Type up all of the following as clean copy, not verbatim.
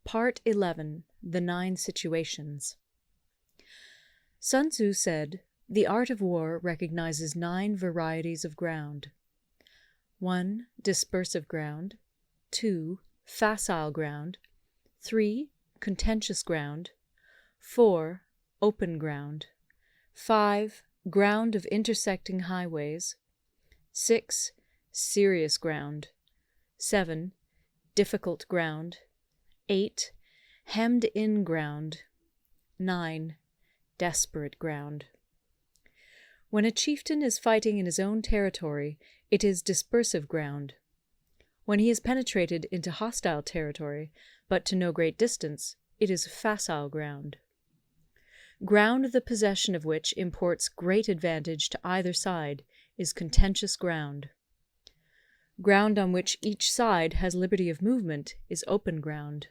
Part 11. The 9 Situations. Sun Tzu said, "The art of war recognizes 9 varieties of ground. 1. Dispersive ground. 2. Facile ground. 3. Contentious ground. 4. Open ground. 5. Ground of intersecting highways. 6. Serious ground. 7. Difficult ground. 8. Hemmed-in ground. 9. Desperate ground." When a chieftain is fighting in his own territory, it is dispersive ground. When he has penetrated into hostile territory, but to no great distance, it is facile ground. Ground the possession of which imports great advantage to either side is contentious ground. Ground on which each side has liberty of movement is open ground.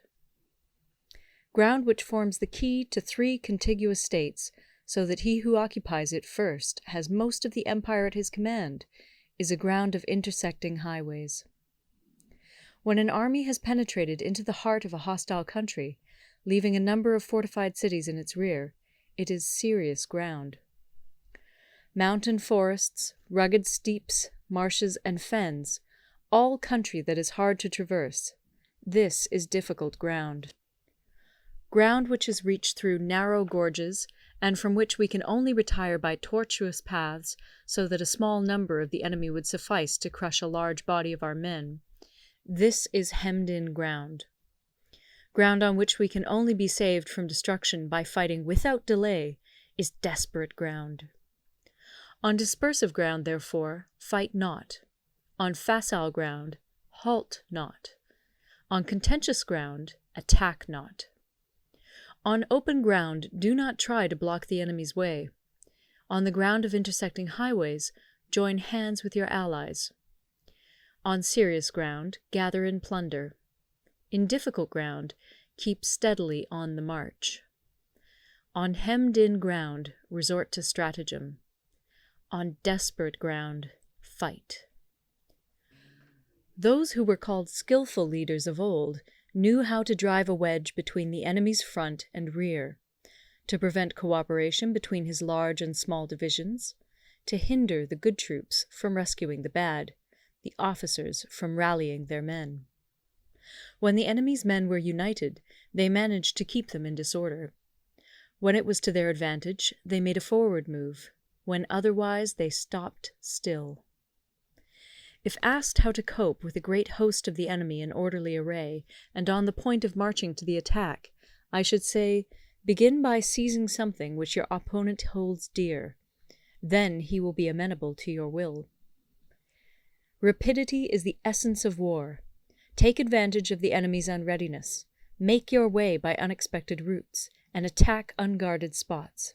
Ground which forms the key to 3 contiguous states, so that he who occupies it first has most of the empire at his command, is a ground of intersecting highways. When an army has penetrated into the heart of a hostile country, leaving a number of fortified cities in its rear, it is serious ground. Mountain forests, rugged steeps, marshes, and fens, all country that is hard to traverse, this is difficult ground. Ground which is reached through narrow gorges, and from which we can only retire by tortuous paths, so that a small number of the enemy would suffice to crush a large body of our men, this is hemmed-in ground. Ground on which we can only be saved from destruction by fighting without delay is desperate ground. On dispersive ground, therefore, fight not. On facile ground, halt not. On contentious ground, attack not. On open ground, do not try to block the enemy's way. On the ground of intersecting highways, join hands with your allies. On serious ground, gather in plunder. In difficult ground, keep steadily on the march. On hemmed-in ground, resort to stratagem. On desperate ground, fight. Those who were called skillful leaders of old knew how to drive a wedge between the enemy's front and rear, to prevent cooperation between his large and small divisions, to hinder the good troops from rescuing the bad, the officers from rallying their men. When the enemy's men were united, they managed to keep them in disorder. When it was to their advantage, they made a forward move. When otherwise, they stopped still. If asked how to cope with a great host of the enemy in orderly array, and on the point of marching to the attack, I should say, begin by seizing something which your opponent holds dear. Then he will be amenable to your will. Rapidity is the essence of war. Take advantage of the enemy's unreadiness. Make your way by unexpected routes, and attack unguarded spots.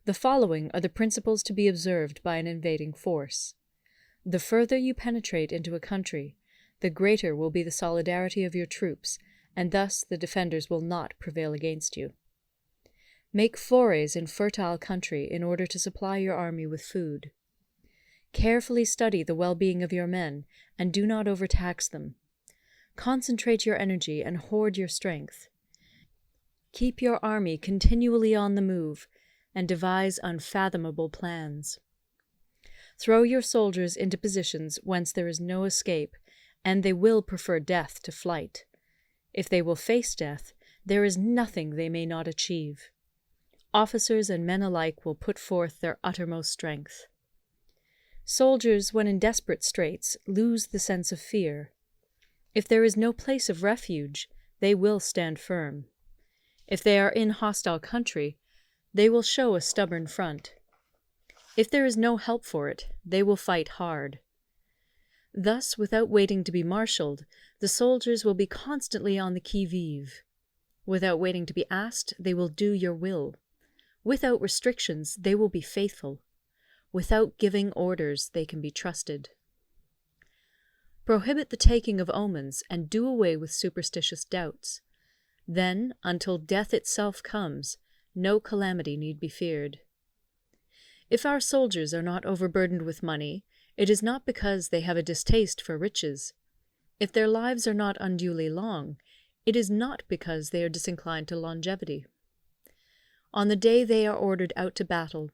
The following are the principles to be observed by an invading force. The further you penetrate into a country, the greater will be the solidarity of your troops, and thus the defenders will not prevail against you. Make forays in fertile country in order to supply your army with food. Carefully study the well-being of your men, and do not overtax them. Concentrate your energy and hoard your strength. Keep your army continually on the move, and devise unfathomable plans. Throw your soldiers into positions whence there is no escape, and they will prefer death to flight. If they will face death, there is nothing they may not achieve. Officers and men alike will put forth their uttermost strength. Soldiers, when in desperate straits, lose the sense of fear. If there is no place of refuge, they will stand firm. If they are in hostile country, they will show a stubborn front. If there is no help for it, they will fight hard. Thus, without waiting to be marshalled, the soldiers will be constantly on the qui-vive. Without waiting to be asked, they will do your will. Without restrictions, they will be faithful. Without giving orders, they can be trusted. Prohibit the taking of omens, and do away with superstitious doubts. Then, until death itself comes, no calamity need be feared. If our soldiers are not overburdened with money, it is not because they have a distaste for riches. If their lives are not unduly long, it is not because they are disinclined to longevity. On the day they are ordered out to battle,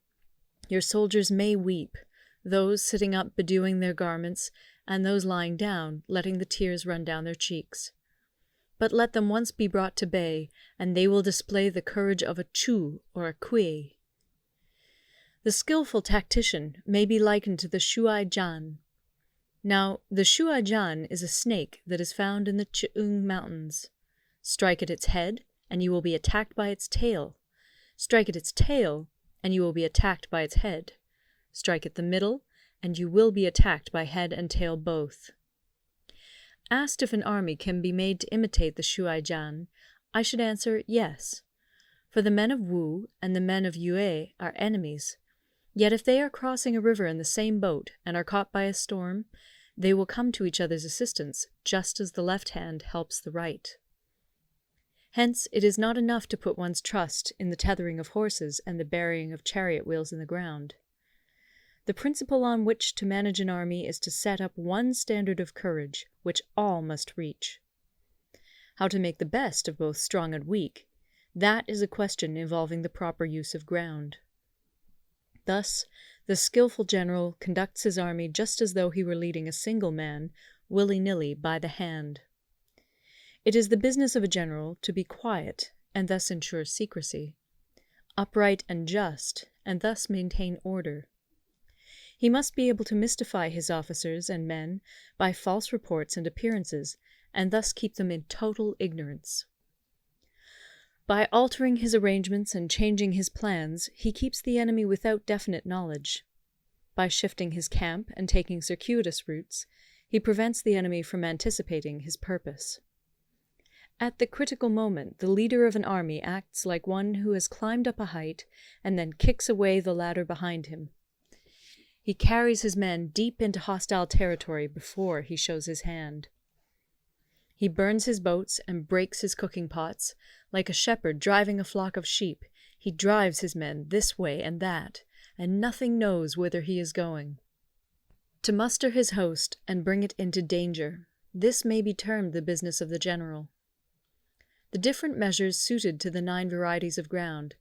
your soldiers may weep, those sitting up bedewing their garments, and those lying down, letting the tears run down their cheeks. But let them once be brought to bay, and they will display the courage of a Chu or a Kui. The skillful tactician may be likened to the Shuai Jan. Now, the Shuai Jan is a snake that is found in the Ch'ung Mountains. Strike at its head, and you will be attacked by its tail. Strike at its tail, and you will be attacked by its head. Strike at the middle, and you will be attacked by head and tail both. Asked if an army can be made to imitate the Shuai Jan, I should answer yes. For the men of Wu and the men of Yue are enemies. Yet if they are crossing a river in the same boat and are caught by a storm, they will come to each other's assistance, just as the left hand helps the right. Hence, it is not enough to put one's trust in the tethering of horses and the burying of chariot wheels in the ground. The principle on which to manage an army is to set up one standard of courage, which all must reach. How to make the best of both strong and weak, that is a question involving the proper use of ground. Thus, the skillful general conducts his army just as though he were leading a single man, willy-nilly, by the hand. It is the business of a general to be quiet, and thus ensure secrecy, upright and just, and thus maintain order. He must be able to mystify his officers and men by false reports and appearances, and thus keep them in total ignorance. By altering his arrangements and changing his plans, he keeps the enemy without definite knowledge. By shifting his camp and taking circuitous routes, he prevents the enemy from anticipating his purpose. At the critical moment, the leader of an army acts like one who has climbed up a height and then kicks away the ladder behind him. He carries his men deep into hostile territory before he shows his hand. He burns his boats and breaks his cooking pots. Like a shepherd driving a flock of sheep, he drives his men this way and that, and nothing knows whither he is going. To muster his host and bring it into danger, this may be termed the business of the general. The different measures suited to the 9 varieties of ground,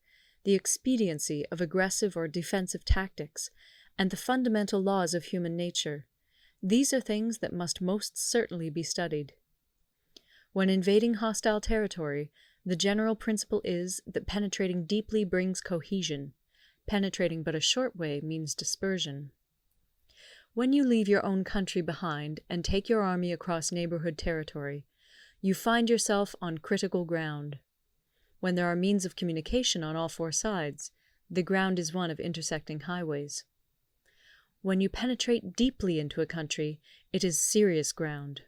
the expediency of aggressive or defensive tactics, and the fundamental laws of human nature, these are things that must most certainly be studied. When invading hostile territory, the general principle is that penetrating deeply brings cohesion. Penetrating but a short way means dispersion. When you leave your own country behind and take your army across neighborhood territory, you find yourself on critical ground. When there are means of communication on all 4 sides, the ground is one of intersecting highways. When you penetrate deeply into a country, it is serious ground.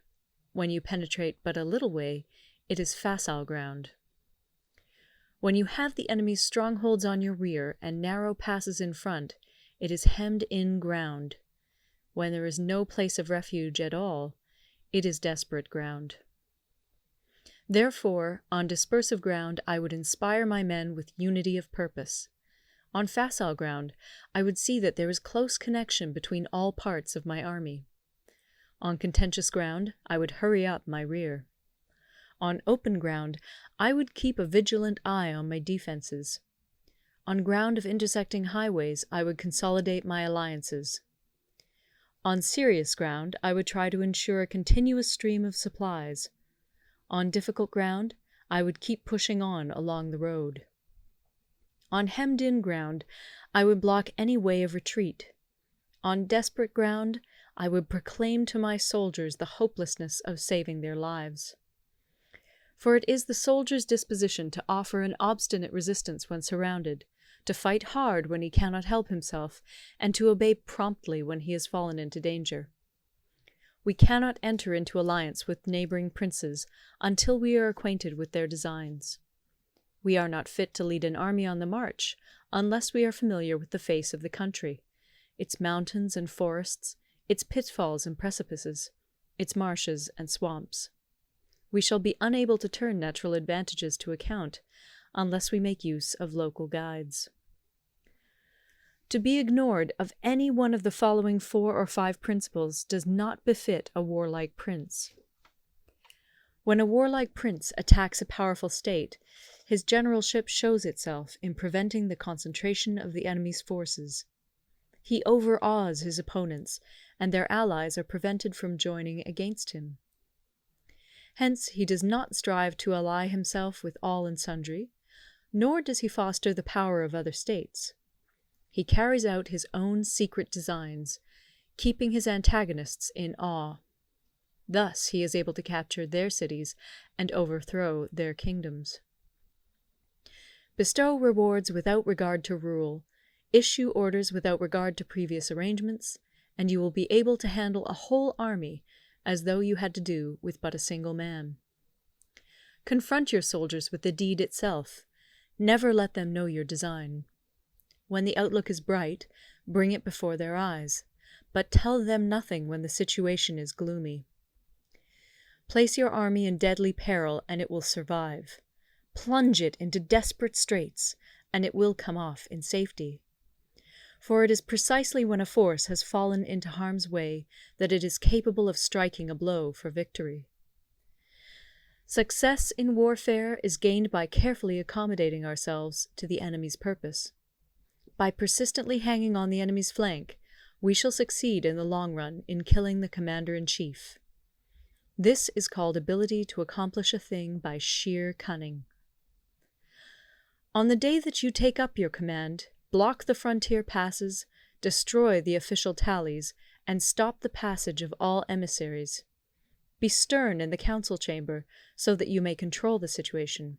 When you penetrate but a little way, it is facile ground. When you have the enemy's strongholds on your rear and narrow passes in front, it is hemmed-in ground. When there is no place of refuge at all, it is desperate ground. Therefore, on dispersive ground, I would inspire my men with unity of purpose. On facile ground, I would see that there is close connection between all parts of my army. On contentious ground, I would hurry up my rear. On open ground, I would keep a vigilant eye on my defenses. On ground of intersecting highways, I would consolidate my alliances. On serious ground, I would try to ensure a continuous stream of supplies. On difficult ground, I would keep pushing on along the road. On hemmed-in ground, I would block any way of retreat. On desperate ground, I would proclaim to my soldiers the hopelessness of saving their lives. For it is the soldier's disposition to offer an obstinate resistance when surrounded, to fight hard when he cannot help himself, and to obey promptly when he has fallen into danger. We cannot enter into alliance with neighboring princes until we are acquainted with their designs. We are not fit to lead an army on the march unless we are familiar with the face of the country, its mountains and forests, its pitfalls and precipices, its marshes and swamps. We shall be unable to turn natural advantages to account unless we make use of local guides. To be ignored of any one of the following 4 or 5 principles does not befit a warlike prince. When a warlike prince attacks a powerful state, his generalship shows itself in preventing the concentration of the enemy's forces. He overawes his opponents, and their allies are prevented from joining against him. Hence he does not strive to ally himself with all and sundry, nor does he foster the power of other states. He carries out his own secret designs, keeping his antagonists in awe. Thus he is able to capture their cities and overthrow their kingdoms. Bestow rewards without regard to rule, issue orders without regard to previous arrangements, and you will be able to handle a whole army as though you had to do with but a single man. Confront your soldiers with the deed itself. Never let them know your design. When the outlook is bright, bring it before their eyes, but tell them nothing when the situation is gloomy. Place your army in deadly peril, and it will survive. Plunge it into desperate straits, and it will come off in safety. For it is precisely when a force has fallen into harm's way that it is capable of striking a blow for victory. Success in warfare is gained by carefully accommodating ourselves to the enemy's purpose. By persistently hanging on the enemy's flank, we shall succeed in the long run in killing the commander-in-chief. This is called ability to accomplish a thing by sheer cunning. On the day that you take up your command, block the frontier passes, destroy the official tallies, and stop the passage of all emissaries. Be stern in the council chamber so that you may control the situation.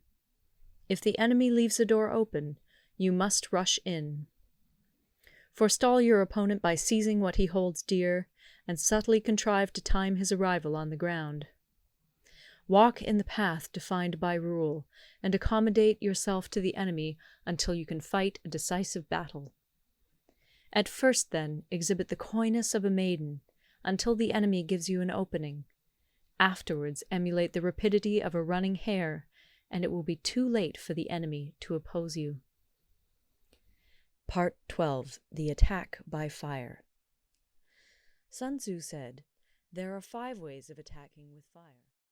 If the enemy leaves a door open, you must rush in. Forestall your opponent by seizing what he holds dear, and subtly contrive to time his arrival on the ground. Walk in the path defined by rule, and accommodate yourself to the enemy until you can fight a decisive battle. At first, then, exhibit the coyness of a maiden, until the enemy gives you an opening. Afterwards, emulate the rapidity of a running hare, and it will be too late for the enemy to oppose you. Part 12. The Attack by Fire. Sun Tzu said, "There are 5 ways of attacking with fire."